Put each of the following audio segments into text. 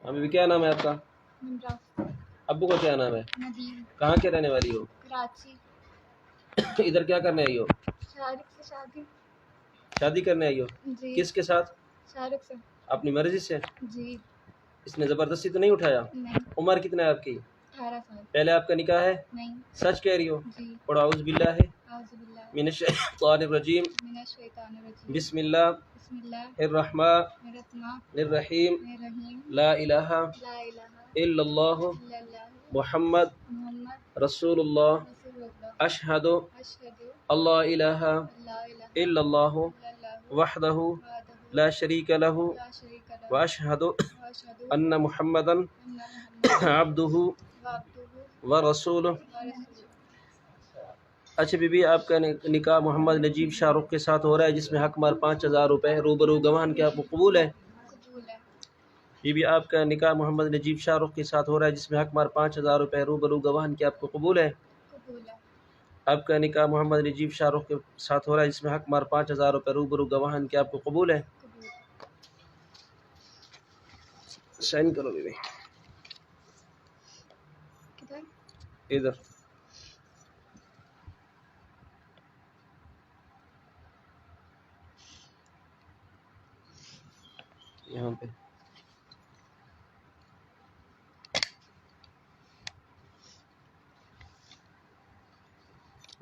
हाँ बीबी, क्या नाम है आपका? मुमरा, अब्बू का क्या नाम है? नदीम, कहाँ के रहने वाली हो? कराची। इधर क्या करने आई हो? शाहरुख से शादी। शादी करने आई हो? जी। किसके साथ? शाहरुख से। अपनी मर्जी से? जी। इसने ज़बरदस्ती तो नहीं उठाया? नहीं। उम्र कितना है आपकी? 18 साल। पहले आपका निकाह है? नहीं। सच कह रही हो? जी। और औज़ बिल्लाहि आउज़ुबिल्लाह मिनश्शैतानिर्रजीम मिनश्शैतानिर्रजीम बिस्मिल्लाहिर्रहमानिर्रहीम रहीम ला इलाहा ला इलाहा इल्लल्लाहु इल्लल्लाह मुहम्मद मुहम्मद रसूलुल्लाह रसूलुल्लाह अशहदु अशहदु अल्ला इलाहा अल्ला इलाहा इल्लल्लाहु इल्लल्लाहु वहदहु वहदहु ला शरीका लहु ला शरीका व लहु अशहदु व अशहदु अन्न मुहम्मदन अन्ना मुहम्मदन अब्दुहु अब्दुहु व रसूलुहु। व रसूलुहु। अच्छा बीबी, आपका निकाह मोहम्मद नजीब शाहरुख के साथ हो रहा है, जिसमें हक मार 5,000 रुपये रूबरू गवाहन के आपको कबूल है? कबूल है। बीबी, आपका निकाह मोहम्मद नजीब शाहरुख के साथ हो रहा है, जिसमें हक मार 5,000 रुपये रूबरू गवाहन के आपको कबूल है? कबूल है। आपका निकाह मोहम्मद नजीब शाहरुख के साथ हो रहा है, जिसमें हक मार 5,000 रुपये रूबरू गवाहन के आपको कबूल है? कबूल। साइन करो बीबी। किधर? इधर। यहाँ पे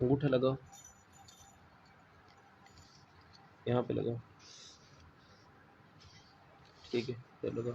अंगूठा लगाओ, यहाँ पे लगाओ। ठीक है, फिर लगाओ।